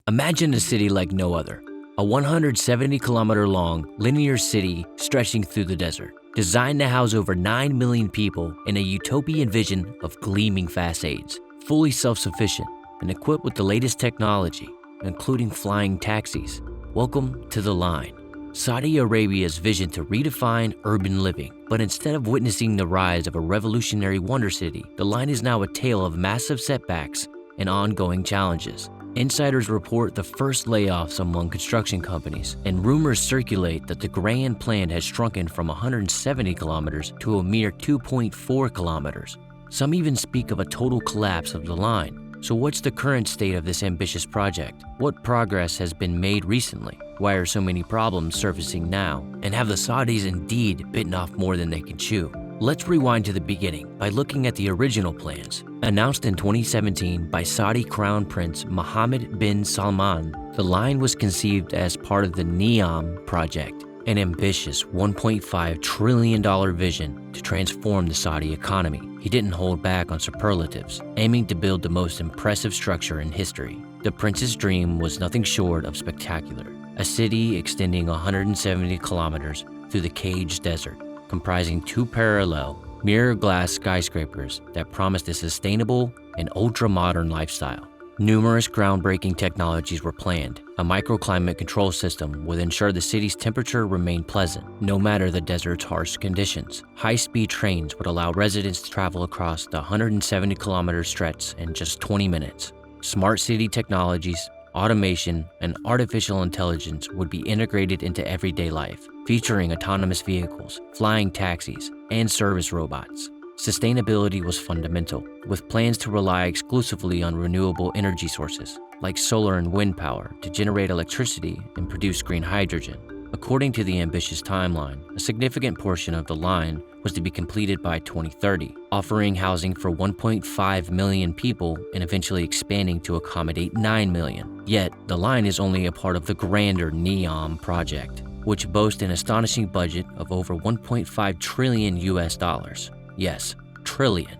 Imagine a city like no other, a 170-kilometer-long linear city stretching through the desert, designed to house over 9 million people in a utopian vision of gleaming facades, fully self-sufficient and equipped with the latest technology, including flying taxis. Welcome to the Line, Saudi Arabia's vision to redefine urban living. But instead of witnessing the rise of a revolutionary wonder city, the Line is now a tale of massive setbacks and ongoing challenges. Insiders report the first layoffs among construction companies, and rumors circulate that the grand plan has shrunken from 170 kilometers to a mere 2.4 kilometers. Some even speak of a total collapse of the line. So what's the current state of this ambitious project? What progress has been made recently? Why are so many problems surfacing now? And have the Saudis indeed bitten off more than they can chew? Let's rewind to the beginning by looking at the original plans. Announced in 2017 by Saudi Crown Prince Mohammed bin Salman, the line was conceived as part of the NEOM project, an ambitious $1.5 trillion vision to transform the Saudi economy. He didn't hold back on superlatives, aiming to build the most impressive structure in history. The prince's dream was nothing short of spectacular, a city extending 170 kilometers through the caged desert, comprising two parallel, mirror glass skyscrapers that promised a sustainable and ultra-modern lifestyle. Numerous groundbreaking technologies were planned. A microclimate control system would ensure the city's temperature remained pleasant, no matter the desert's harsh conditions. High-speed trains would allow residents to travel across the 170-kilometer stretch in just 20 minutes. Smart city technologies, automation, and artificial intelligence would be integrated into everyday life, featuring autonomous vehicles, flying taxis, and service robots. Sustainability was fundamental, with plans to rely exclusively on renewable energy sources, like solar and wind power, to generate electricity and produce green hydrogen. According to the ambitious timeline, a significant portion of the line was to be completed by 2030, offering housing for 1.5 million people and eventually expanding to accommodate 9 million. Yet, the line is only a part of the grander NEOM project, which boasts an astonishing budget of over 1.5 trillion US dollars. Yes, trillion.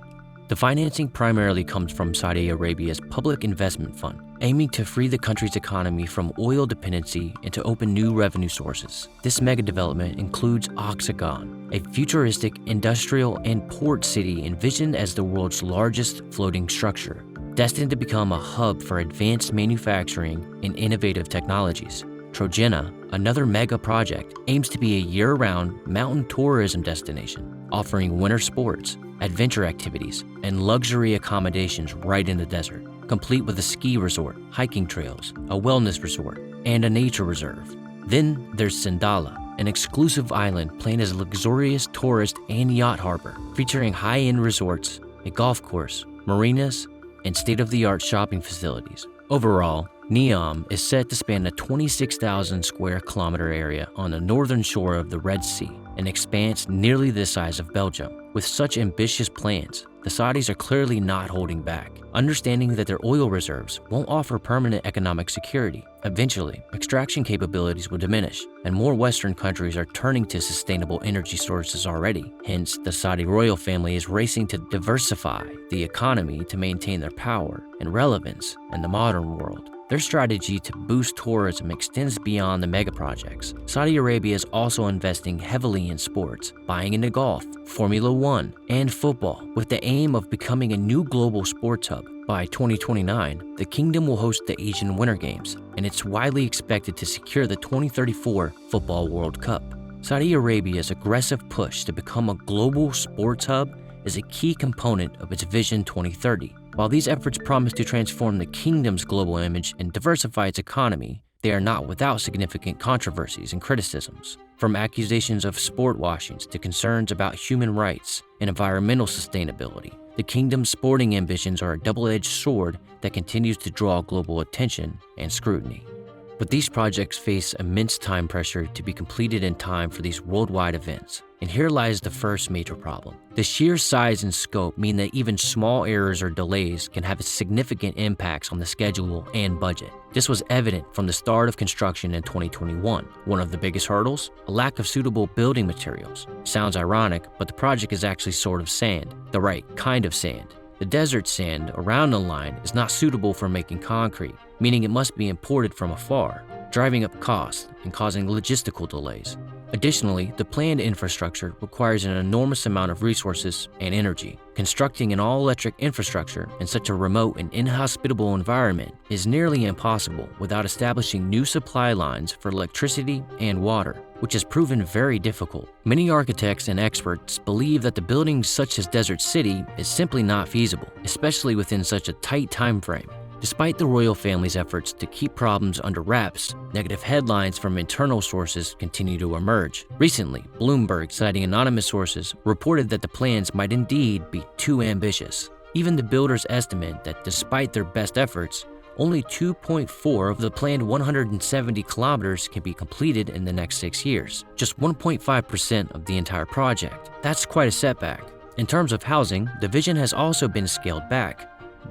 The financing primarily comes from Saudi Arabia's Public Investment Fund, aiming to free the country's economy from oil dependency and to open new revenue sources. This megadevelopment includes Oxagon, a futuristic industrial and port city envisioned as the world's largest floating structure, destined to become a hub for advanced manufacturing and innovative technologies. Trojena, another mega project, aims to be a year-round mountain tourism destination, offering winter sports, adventure activities, and luxury accommodations right in the desert, complete with a ski resort, hiking trails, a wellness resort, and a nature reserve. Then there's Sindala, an exclusive island planned as a luxurious tourist and yacht harbor, featuring high-end resorts, a golf course, marinas, and state-of-the-art shopping facilities. Overall, NEOM is set to span a 26,000 square kilometer area on the northern shore of the Red Sea, an expanse nearly the size of Belgium. With such ambitious plans, the Saudis are clearly not holding back, understanding that their oil reserves won't offer permanent economic security. Eventually, extraction capabilities will diminish, and more Western countries are turning to sustainable energy sources already. Hence, the Saudi royal family is racing to diversify the economy to maintain their power and relevance in the modern world. Their strategy to boost tourism extends beyond the megaprojects. Saudi Arabia is also investing heavily in sports, buying into golf, Formula One, and football, with the aim of becoming a new global sports hub. By 2029, the kingdom will host the Asian Winter Games, and it's widely expected to secure the 2034 Football World Cup. Saudi Arabia's aggressive push to become a global sports hub is a key component of its Vision 2030. While these efforts promise to transform the kingdom's global image and diversify its economy, they are not without significant controversies and criticisms. From accusations of sport washings to concerns about human rights and environmental sustainability, the kingdom's sporting ambitions are a double-edged sword that continues to draw global attention and scrutiny. But these projects face immense time pressure to be completed in time for these worldwide events. And here lies the first major problem. The sheer size and scope mean that even small errors or delays can have significant impacts on the schedule and budget. This was evident from the start of construction in 2021. One of the biggest hurdles? A lack of suitable building materials. Sounds ironic, but the project is actually sort of sand, the right kind of sand. The desert sand around the line is not suitable for making concrete, meaning it must be imported from afar, driving up costs and causing logistical delays. Additionally, the planned infrastructure requires an enormous amount of resources and energy. Constructing an all-electric infrastructure in such a remote and inhospitable environment is nearly impossible without establishing new supply lines for electricity and water, which has proven very difficult. Many architects and experts believe that the building such as Desert City is simply not feasible, especially within such a tight time frame. Despite the royal family's efforts to keep problems under wraps, negative headlines from internal sources continue to emerge. Recently, Bloomberg, citing anonymous sources, reported that the plans might indeed be too ambitious. Even the builders estimate that despite their best efforts, only 2.4 of the planned 170 kilometers can be completed in the next 6 years, just 1.5% of the entire project. That's quite a setback. In terms of housing, the vision has also been scaled back.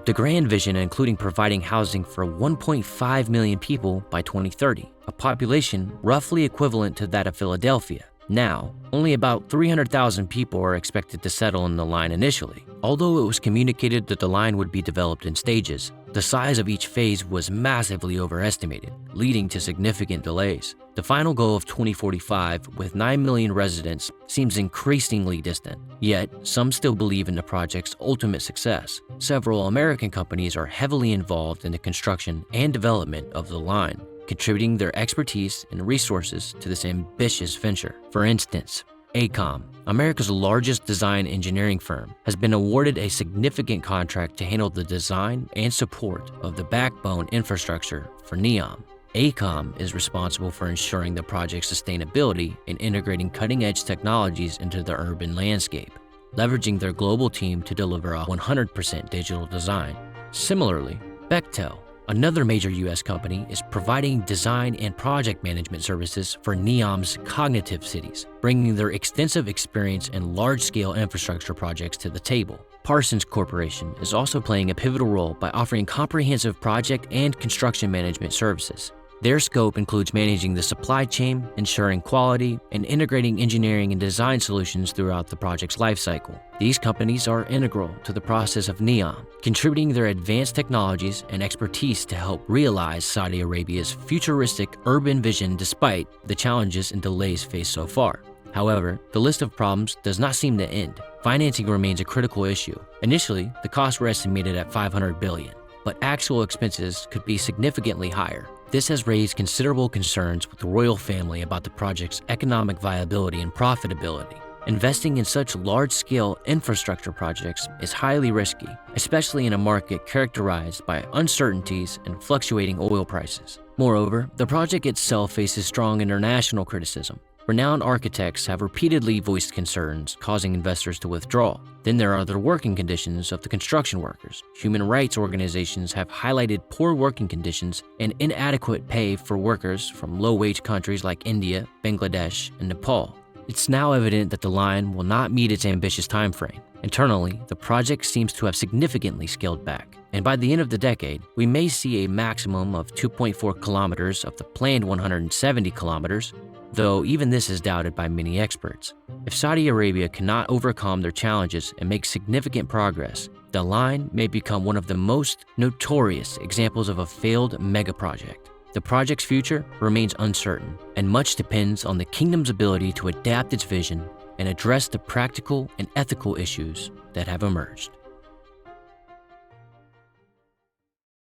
The grand vision including providing housing for 1.5 million people by 2030, a population roughly equivalent to that of Philadelphia. Now, only about 300,000 people are expected to settle in the line initially. Although it was communicated that the line would be developed in stages, the size of each phase was massively overestimated, leading to significant delays. The final goal of 2045, with 9 million residents, seems increasingly distant. Yet, some still believe in the project's ultimate success. Several American companies are heavily involved in the construction and development of the line, contributing their expertise and resources to this ambitious venture. For instance, AECOM, America's largest design engineering firm, has been awarded a significant contract to handle the design and support of the backbone infrastructure for NEOM. AECOM is responsible for ensuring the project's sustainability and integrating cutting-edge technologies into the urban landscape, leveraging their global team to deliver a 100% digital design. Similarly, Bechtel, another major U.S. company, is providing design and project management services for NEOM's cognitive cities, bringing their extensive experience in large-scale infrastructure projects to the table. Parsons Corporation is also playing a pivotal role by offering comprehensive project and construction management services. Their scope includes managing the supply chain, ensuring quality, and integrating engineering and design solutions throughout the project's lifecycle. These companies are integral to the process of NEOM, contributing their advanced technologies and expertise to help realize Saudi Arabia's futuristic urban vision despite the challenges and delays faced so far. However, the list of problems does not seem to end. Financing remains a critical issue. Initially, the costs were estimated at $500 billion, but actual expenses could be significantly higher. This has raised considerable concerns with the royal family about the project's economic viability and profitability. Investing in such large-scale infrastructure projects is highly risky, especially in a market characterized by uncertainties and fluctuating oil prices. Moreover, the project itself faces strong international criticism. Renowned architects have repeatedly voiced concerns, causing investors to withdraw. Then there are the working conditions of the construction workers. Human rights organizations have highlighted poor working conditions and inadequate pay for workers from low-wage countries like India, Bangladesh, and Nepal. It's now evident that the line will not meet its ambitious timeframe. Internally, the project seems to have significantly scaled back, and by the end of the decade, we may see a maximum of 2.4 kilometers of the planned 170 kilometers, though even this is doubted by many experts. If Saudi Arabia cannot overcome their challenges and make significant progress, the line may become one of the most notorious examples of a failed megaproject. The project's future remains uncertain, and much depends on the kingdom's ability to adapt its vision and address the practical and ethical issues that have emerged.